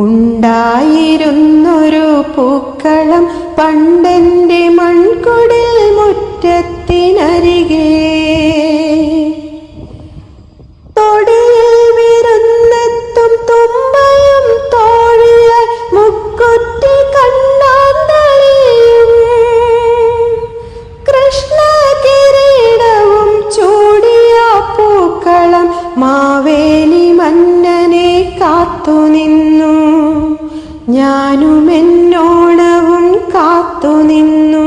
ഉണ്ടായിരുന്നൊരു പൂക്കളം പണ്ടെൻ്റെ മൺകുടിൽ മുറ്റത്തിനരികെ. തൊടിയിൽ വിരുന്നെത്തും തുമ്പയും തോഴിയായി മുക്കുറ്റി കണ്ണാന്തളിയും കൃഷ്ണ കിരീടവും ചൂടിയ പൂക്കളം മാവേലി മന്നനെ കാത്തുനിന്നു. ഞാനും എന്നോണവും കാത്തുനിന്നു.